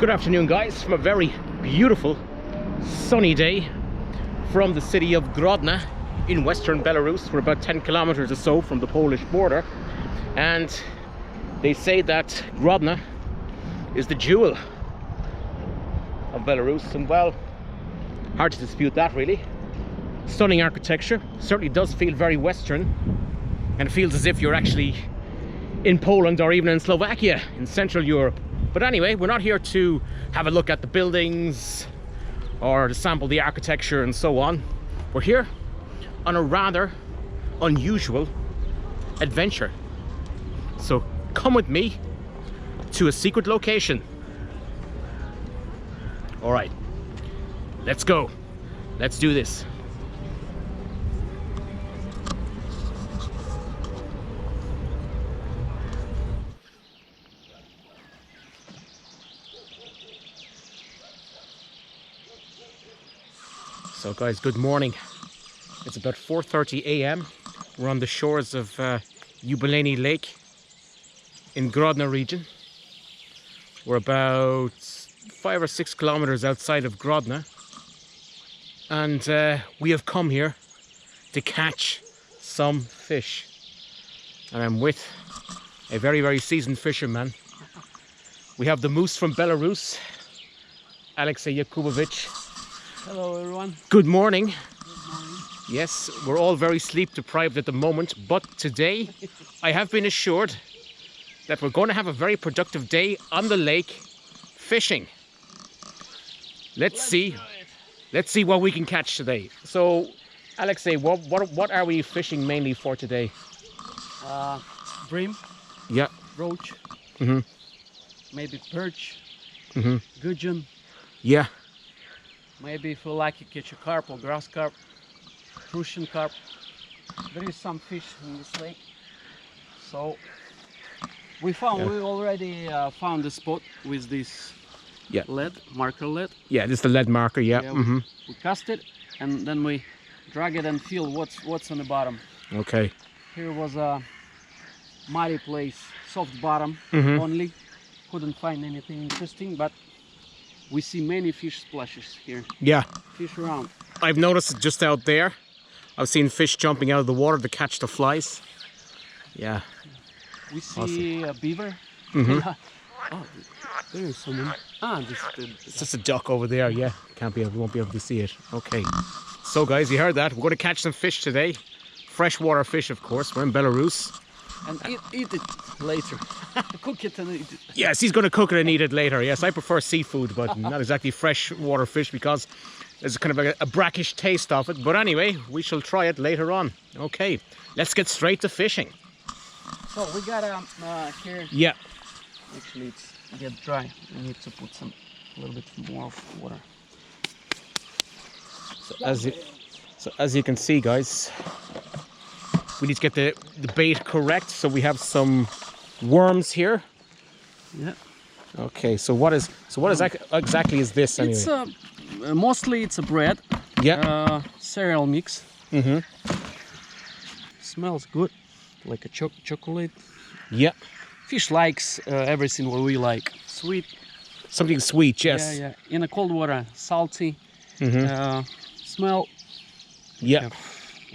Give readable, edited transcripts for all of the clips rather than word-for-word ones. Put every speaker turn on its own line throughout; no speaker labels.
Good afternoon, guys, from a very beautiful sunny day from the city of Grodno in western Belarus. We're about 10 kilometers or so from the Polish border, and they say that Grodno is the jewel of Belarus, and well, hard to dispute that really. Stunning architecture, certainly does feel very western, and it feels as if you're actually in Poland or even in Slovakia in Central Europe. But anyway, we're not here to have a look at the buildings or to sample the architecture and so on. We're here on a rather unusual adventure. So come with me to a secret location. All right, let's go. Let's do this. So guys, good morning. It's about 4:30 a.m. We're on the shores of Yubilyenoe Lake in Grodno region. We're about 5 or 6 kilometers outside of Grodno, and we have come here to catch some fish. And I'm with a very seasoned fisherman. We have the moose from Belarus, Alexey Yakubovich.
Hello everyone.
Good morning.
Good morning.
Yes, we're all very sleep deprived at the moment, but today I have been assured that we're going to have a very productive day on the lake fishing. Let's see what we can catch today. So, Alexey, what are we fishing mainly for today?
Bream.
Yeah.
Roach. Maybe perch. Gudgeon.
Yeah.
Maybe if you like, you catch a carp or grass carp, Russian carp. There is some fish in this lake. So we already found the spot with this lead, marker lead.
Yeah, this is the lead marker, yeah.
We cast it and then we drag it and feel what's on the bottom.
Okay.
Here was a muddy place, soft bottom only. Couldn't find anything interesting, but we see many fish splashes here.
Yeah.
Fish around.
I've noticed just out there, I've seen fish jumping out of the water to catch the flies. Yeah.
We see a beaver. Oh, there is someone.
It's just a duck over there, yeah. We won't be able to see it. Okay. So guys, you heard that. We're going to catch some fish today. Freshwater fish, of course. We're in Belarus.
And eat it later. Cook it and eat it.
Yes, he's going to cook it and eat it later. Yes, I prefer seafood, but not exactly freshwater fish because there's kind of a brackish taste of it. But anyway, we shall try it later on. Okay, let's get straight to fishing.
So we got here.
Yeah.
Actually, it's get dry. We need to put a little bit more of water.
So as you can see, guys, we need to get the bait correct. So we have some worms here.
Yeah.
Okay. So what exactly is this anyway?
It's mostly it's a bread.
Yeah.
Cereal mix. Smells good, like a chocolate.
Yeah.
Fish likes everything what we like. Sweet.
Something sweet, yes.
Yeah. In the cold water, salty. Smell.
Yeah.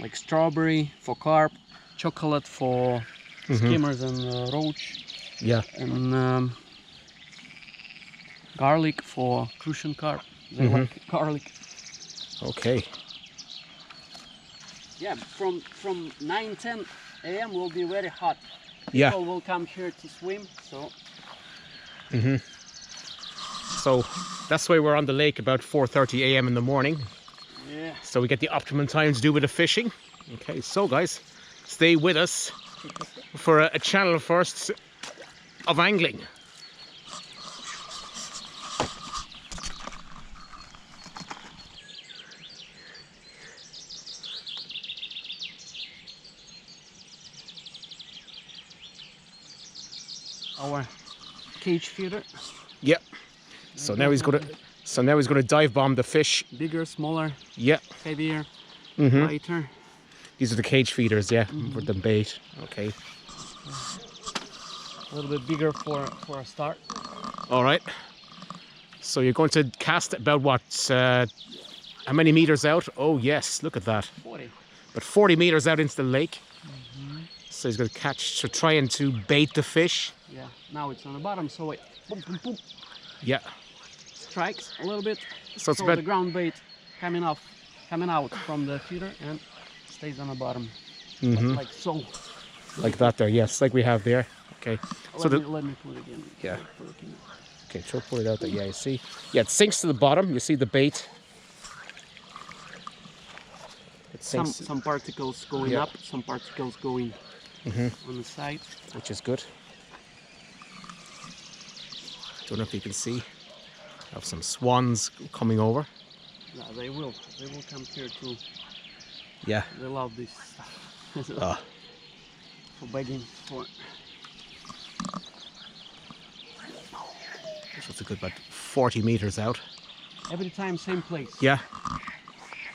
Like strawberry for carp, chocolate for skimmers and roach.
Yeah.
And garlic for Russian carp. They like garlic.
Okay. Yeah,
from 9-10 a.m. will be very hot.
Yeah.
People will come here to swim. So.
So that's why we're on the lake about 4:30 a.m. in the morning.
Yeah.
So we get the optimum time to do a bit of fishing. Okay, so guys, stay with us for a channel first of angling.
Our cage feeder.
Yep. So now he's gonna dive bomb the fish.
Bigger, smaller.
Yeah.
Heavier. Lighter.
These are the cage feeders, yeah, for the bait. Okay.
A little bit bigger for a start.
All right. So you're going to cast about what? How many meters out? Oh yes, look at that.
40.
But 40 meters out into the lake. So he's going to catch, to try and to bait the fish.
Yeah, now it's on the bottom, so it boom, boom, boom,
Yeah.
strikes a little bit.
So it's
So
about
the ground bait coming out from the feeder and stays on the bottom, like so.
like that there. Yes, like we have there. Okay. So
Let me put it in.
Yeah.
Put it in.
Okay, put it out there. Yeah, you see. Yeah, it sinks to the bottom. You see the bait. It sinks.
Some particles going
Yeah.
up, some particles going on the side.
Which is good. Don't know if you can see. I have some swans coming over.
Yeah, they will come here too.
Yeah.
They love this stuff.
Ah.
For begging for.
So it's a good about 40 meters out.
Every time same place.
Yeah.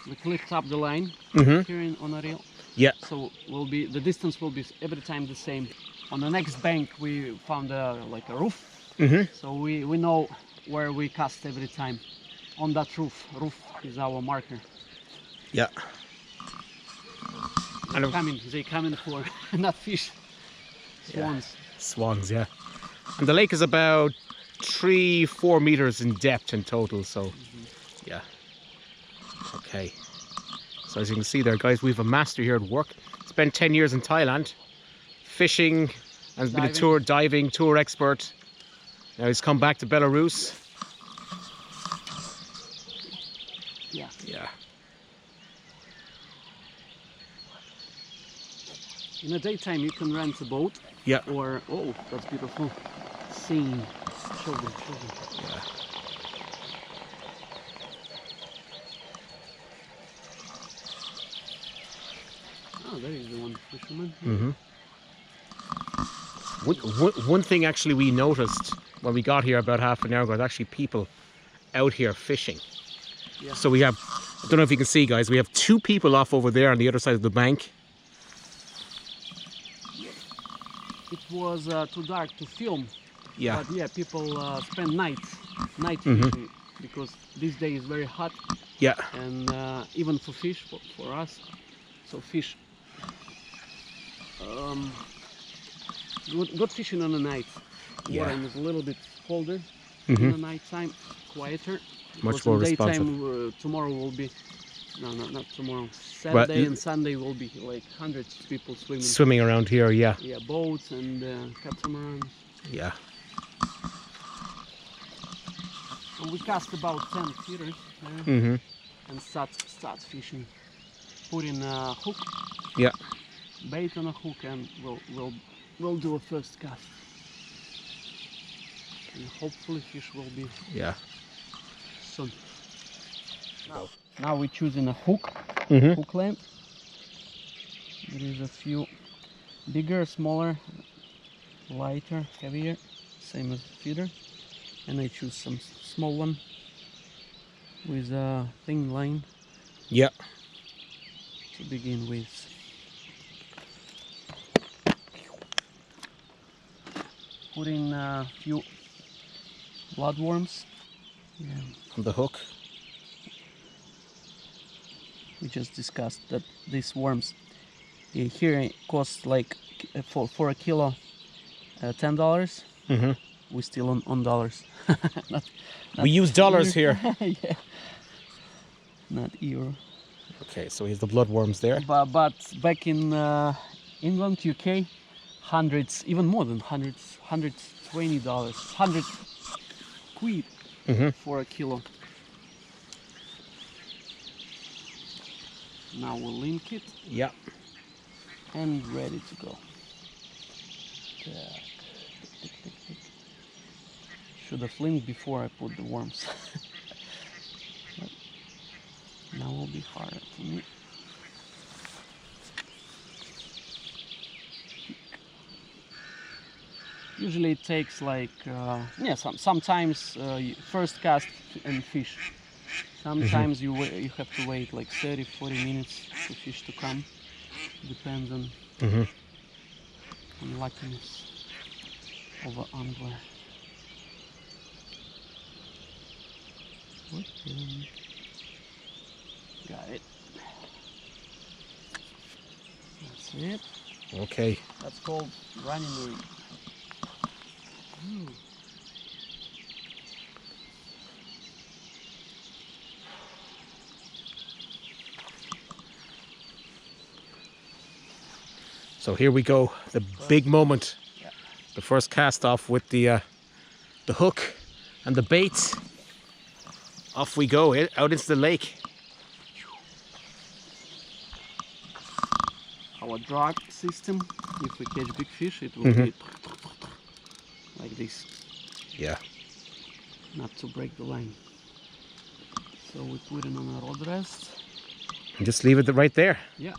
We lift up the line here on a reel.
Yeah.
So the distance will be every time the same. On the next bank we found like a roof. So we know where we cast every time. On that roof. Roof is our marker.
Yeah.
They coming for not fish. Swans.
Yeah. Swans, yeah. And the lake is about 3-4 meters in depth in total, so yeah. Okay. So as you can see there, guys, we have a master here at work. Spent 10 years in Thailand, fishing, and has been a diving tour expert. Now he's come back to Belarus.
Yeah.
Yeah.
In the daytime you can rent a boat.
Yeah.
Or, oh, that's beautiful. Seeing children.
Yeah.
Oh, there is the one fisherman.
One thing actually we noticed when we got here about half an hour ago, there's actually people out here fishing.
Yeah.
So we have, I don't know if you can see, guys, we have 2 people off over there on the other side of the bank.
It was too dark to film.
Yeah.
But yeah, people spend night fishing because this day is very hot.
Yeah.
And even for fish, for us, so fish. Good fishing on the night.
Yeah.
Water is a little bit colder in the night time, quieter.
Much more
in
responsive.
daytime, tomorrow will be, not tomorrow. Saturday and Sunday will be like hundreds of people
swimming around here. Yeah.
Yeah, boats and catamarans.
Yeah.
So we cast about 10 feeders and start fishing. Put in a hook.
Yeah.
Bait on a hook, and we'll do a first cast. And hopefully fish will be soon. Now we're choosing a hook, hook length. There is a few bigger, smaller, lighter, heavier, same as feeder. And I choose some small one with a thin line.
Yeah.
To begin with. Put in a few bloodworms. Yeah.
On the hook.
We just discussed that these worms here cost like for a kilo $10. We're still on dollars. not
we use dollars here.
Yeah. Not euro.
Okay, so here's the bloodworms there.
But back in England, UK, hundreds, even more than hundreds, $120, 100 quid for a kilo. Now we'll link it.
Yeah.
And ready to go. Should have linked before I put the worms. But now will be harder for me. Usually it takes like sometimes first cast and fish. Sometimes you have to wait like 30-40 minutes for fish to come. Depends on luckiness of an angler. Got it. That's it.
Okay.
That's called running ring. Ooh.
So here we go, the big moment.
Yeah.
The first cast off with the hook and the bait. Off we go, out into the lake.
Our drag system, if we catch big fish, it will be like this,
Yeah.
not to break the line. So we put it on a rod rest.
And just leave it right there.
Yeah,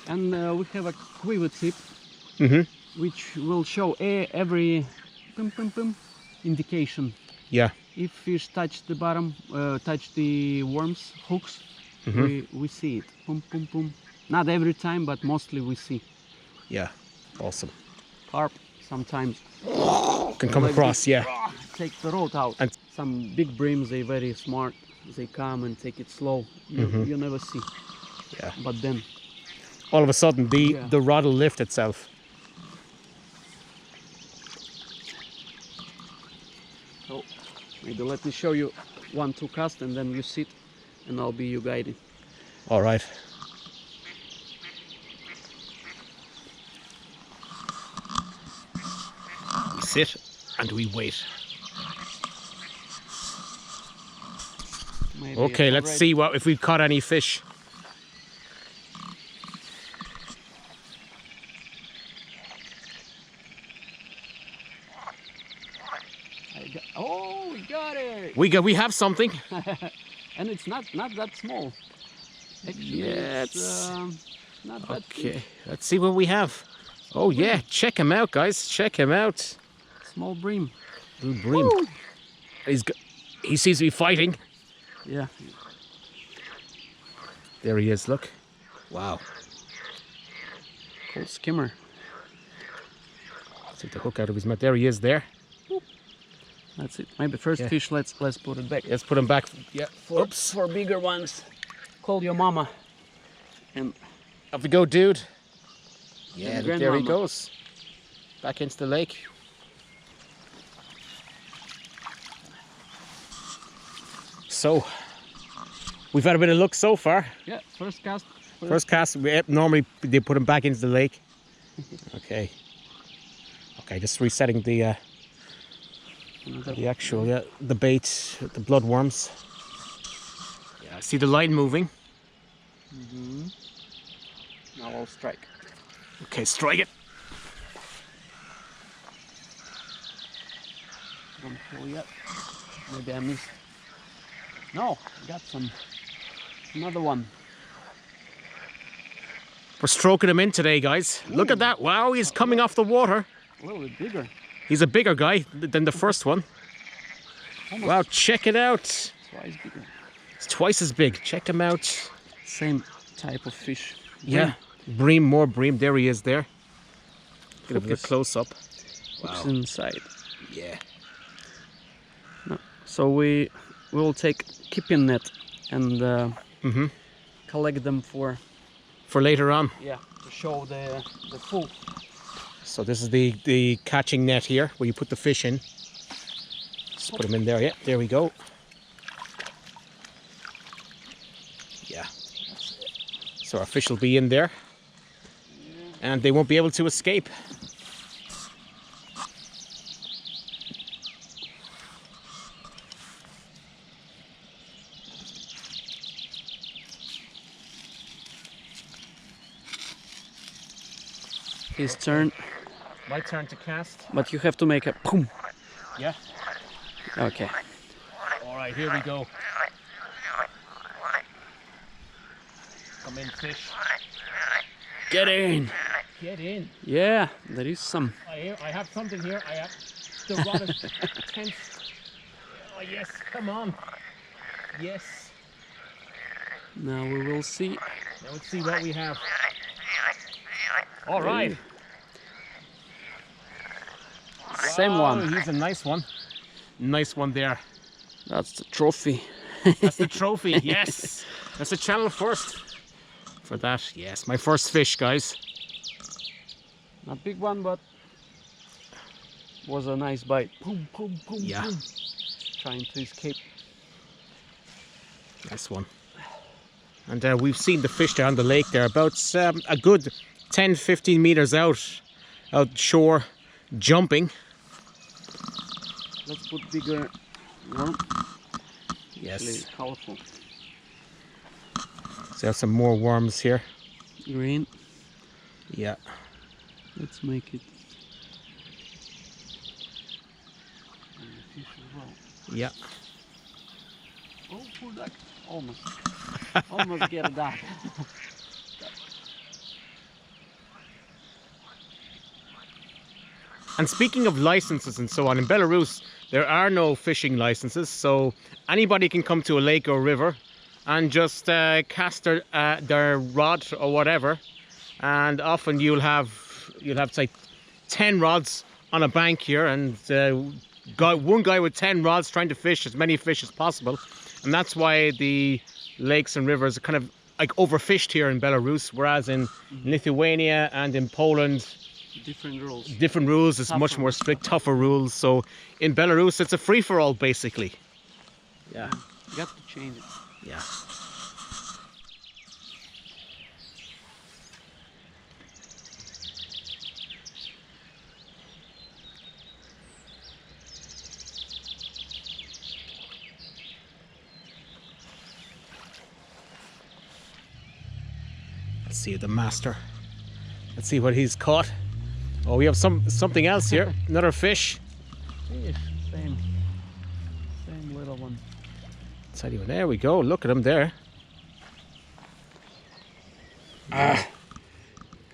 and we have a quiver tip, which will show every pum, pum, pum indication.
Yeah.
If fish touch the bottom, touch the worms, hooks, we see it. Pum, pum, pum. Not every time, but mostly we see.
Yeah. Awesome.
Carp sometimes
Can come
like
across,
this,
yeah.
take the rod out.
And
some big breams, they very smart. They come and take it slow. You never see.
yeah.
But then
All of a sudden, the rod will lift itself.
So maybe let me show you 1-2 casts and then you sit and I'll be your guiding.
All right. We sit and we wait.
Maybe
Okay,
it's
let's
already-
see if we've caught any fish.
Oh, we got it!
We have something.
And it's not that small. Actually,
Yeah,
it's not that big.
Okay, let's see what we have. Oh yeah, check him out, guys. Check him out.
Small bream.
Little bream.
Woo!
He seems to be fighting.
Yeah.
There he is. Look. Wow.
Called skimmer.
Let's take the hook out of his mouth. There he is. There.
That's it. Maybe first fish. Let's put it back.
Let's put him back. Yeah. Oops.
For bigger ones. Call your mama. And
Off we go, dude. Yeah,
And
look, there he
grandmama.
goes. Back into the lake. So, we've had a bit of luck so far.
yeah, first cast.
First cast, normally they put him back into the lake. Okay. Okay, just resetting the actual, the bait, the bloodworms. Yeah, I see the line moving.
Now I'll strike.
Okay, strike it.
Don't pull yet. Maybe I missed. No, I got some. Another one.
We're stroking him in today, guys. Look at that. Wow, he's coming off the water.
A little bit bigger.
He's a bigger guy than the first one.
Almost
Wow, check it out.
twice bigger.
It's twice as big. Check him out.
Same type of fish.
Yeah. Bream, more bream. There he is there. Get a bit
Focus.
close up.
Hooks inside.
Yeah.
So we will take keeping net and collect them for
later on.
to show the full.
So this is the catching net here, where you put the fish in. Just put them in there. Yeah, there we go. Yeah. So our fish will be in there, and they won't be able to escape.
His turn,
My turn to cast.
but you have to make a boom.
Yeah.
Okay.
All right, here we go. Come in, fish.
Get in.
Get in.
Yeah, there is some.
I have something here. I have the rod is tense. Oh yes, come on. Yes.
Now we will see.
Now let's see what we have. All right.
Same
Oh,
one.
he's a nice one. Nice one there.
That's the trophy.
That's the trophy, yes. That's the channel first. For that, yes. My first fish, guys.
Not big one, but was a nice bite. Boom, boom, boom,
Yeah.
boom. Trying to escape.
Nice one. And we've seen the fish there on the lake there, about a good 10-15 meters out shore, jumping.
Let's put bigger worm.
Yes.
Actually, colorful.
So have some more worms here.
Green.
Yeah.
Let's make it. And the fish as well.
Yeah.
Oh, poor duck. Almost. Almost get a duck.
And speaking of licenses and so on, in Belarus there are no fishing licenses, so anybody can come to a lake or river and just cast their rod or whatever, and often you'll have say 10 rods on a bank here, and one guy with 10 rods trying to fish as many fish as possible. And that's why the lakes and rivers are kind of like overfished here in Belarus, whereas in Lithuania and in Poland,
Different rules.
different rules, it's much more strict, tougher rules. So in Belarus it's a free-for-all basically. Yeah.
You got to change it.
Yeah. Let's see the master. Let's see what he's caught. Oh, we have something else here. Another fish.
Fish, same little one.
Tell you, there we go. Look at him there.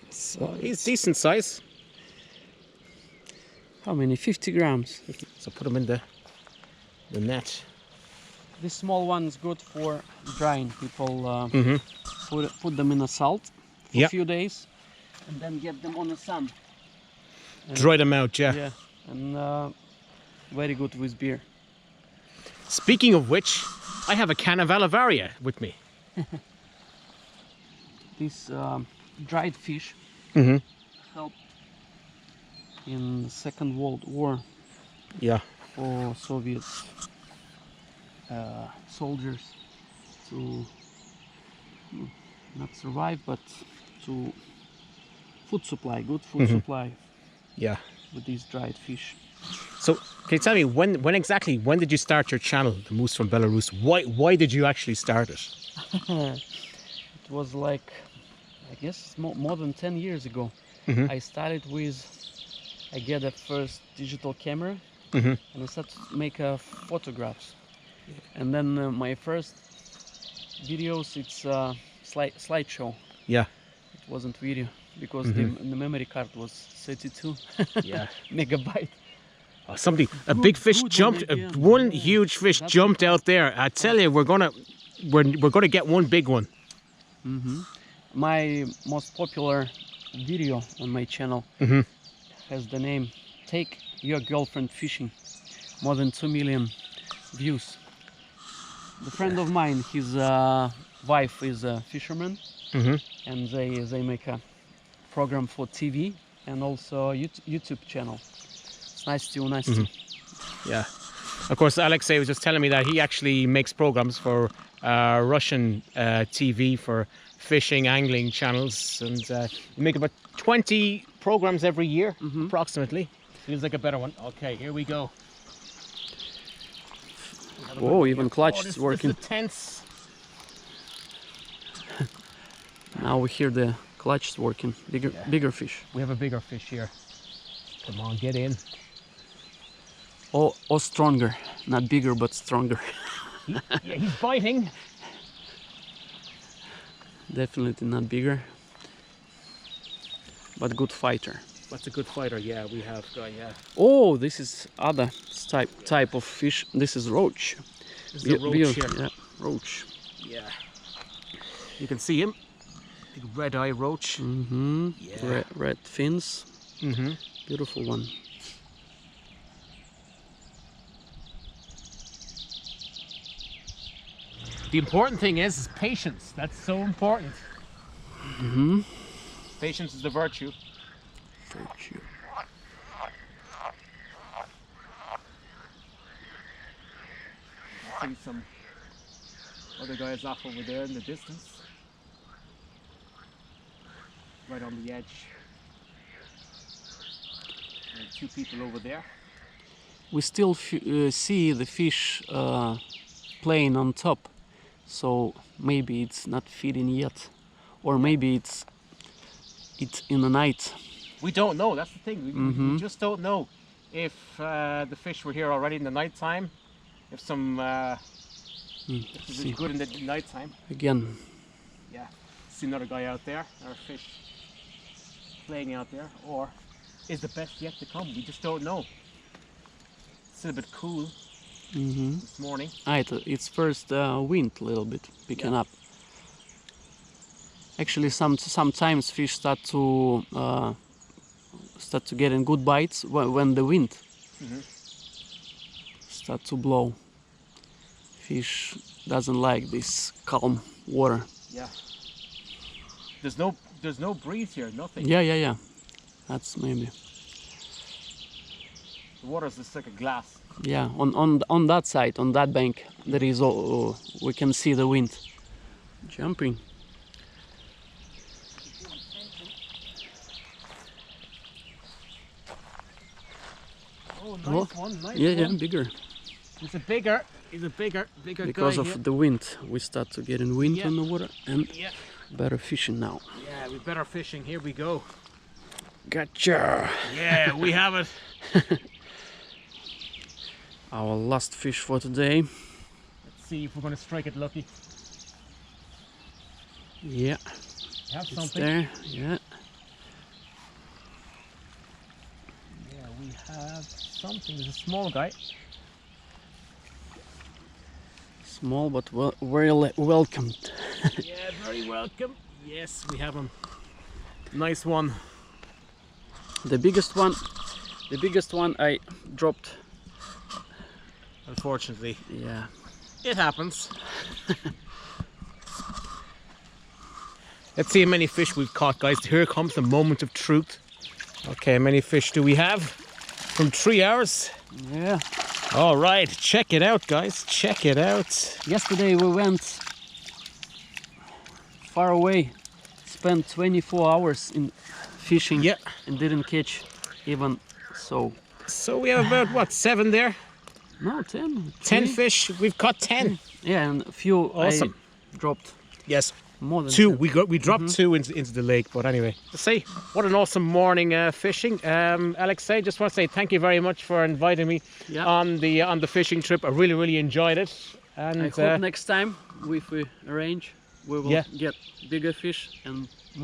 So
He's decent size.
how many? 50 grams.
So put him in the net.
This small one is good for drying. People
Mm-hmm.
put them in a salt for
Yeah.
a few days, and then get them on the sun. And,
Dry them out, yeah.
yeah, and very good with beer.
Speaking of which, I have a can of Alivaria with me.
This dried fish
Mm-hmm.
helped in the Second World War
Yeah.
for Soviet soldiers to not survive, but to food supply, good food supply
Yeah.
with these dried fish.
So, can you tell me when did you start your channel, The Moose from Belarus? Why did you actually start it?
It was like, I guess, more than 10 years ago.
Mhm.
I started with, I get a first digital camera,
Mhm.
and I started to make photographs. And then my first videos, it's slideshow.
Yeah.
It wasn't video because the memory card was 32
Yeah.
megabyte.
Oh, a big fish
good
jumped.
one again.
One
Yeah,
huge fish
that's
jumped out there. I tell you, we're gonna get one big one.
My most popular video on my channel has the name "Take Your Girlfriend Fishing." More than 2 million views. The friend of mine, his wife is a fisherman, and they make a program for TV and also YouTube channel. It's nice to.
Yeah. Of course, Alexey was just telling me that he actually makes programs for Russian TV for fishing, angling channels, and you make about 20 programs every year, approximately. Feels like a better one. Okay, here we go.
Oh, even clutch is working.
This is tense.
Now we hear the clutch is working. Bigger fish.
We have a bigger fish here. Come on, get in.
Or stronger. Not bigger, but stronger.
Yeah, he's biting.
Definitely not bigger, but good fighter.
That's a good fighter. Yeah, we have guy. Yeah.
Oh, this is other type of fish. This is roach.
This is a roach here.
Yeah, roach.
Yeah. You can see him. Big red-eye roach.
Yeah. Red fins. Beautiful one.
The important thing is patience. That's so important.
Mm-hmm.
Patience is the virtue.
Virtue.
See some other guys off over there in the distance. Right on the edge. And 2 people over there.
We still see the fish playing on top, so maybe it's not feeding yet, or maybe it's in the night.
We don't know, that's the thing.
Mm-hmm.
We just don't know if the fish were here already in the night time, if some if it was good in the night time.
Again.
Yeah, see another guy out there, or a fish playing out there, or is the best yet to come? We just don't know. It's a bit cool this morning.
It's first wind a little bit picking up. Actually, sometimes fish start to get in good bites when the wind start to blow. Fish doesn't like this calm water.
Yeah. There's no breeze here, nothing.
Yeah. That's maybe.
The water's just like a glass.
Yeah, on that side, on that bank, there is we can see the wind jumping.
Oh, nice one, nice
yeah,
one.
bigger.
He's a bigger
Because
guy
of
here.
the wind, we start to get in wind on the water, and
Yeah.
better fishing now.
Yeah, we better fishing. Here we go.
Gotcha!
Yeah, we have it.
Our last fish for today.
Let's see if we're going to strike it lucky.
Yeah,
Have
it's
something.
there. Yeah.
Yeah, we have something. There's a small guy.
Small but very welcomed.
Yeah, very welcome. Yes, we have him. Nice one.
The biggest one I dropped.
Unfortunately,
Yeah.
it happens. Let's see how many fish we've caught, guys. Here comes the moment of truth. Okay, how many fish do we have? From 3 hours.
Yeah.
All right, check it out, guys. Check it out.
Yesterday we went far away, spent 24 hours in fishing,
Yeah.
and didn't catch even so.
So we have about, what, 7 there?
No, 10.
10
three.
fish. We've caught 10.
Yeah, and a few
Awesome.
I dropped.
Yes.
More than
2.
10.
We dropped 2 into the lake, but anyway. Let's see. What an awesome morning fishing. Alexey, just want to say thank you very much for inviting me
Yeah.
on the fishing trip. I really enjoyed it. And
I hope next time, if we arrange, we will
Yeah.
get bigger fish and more.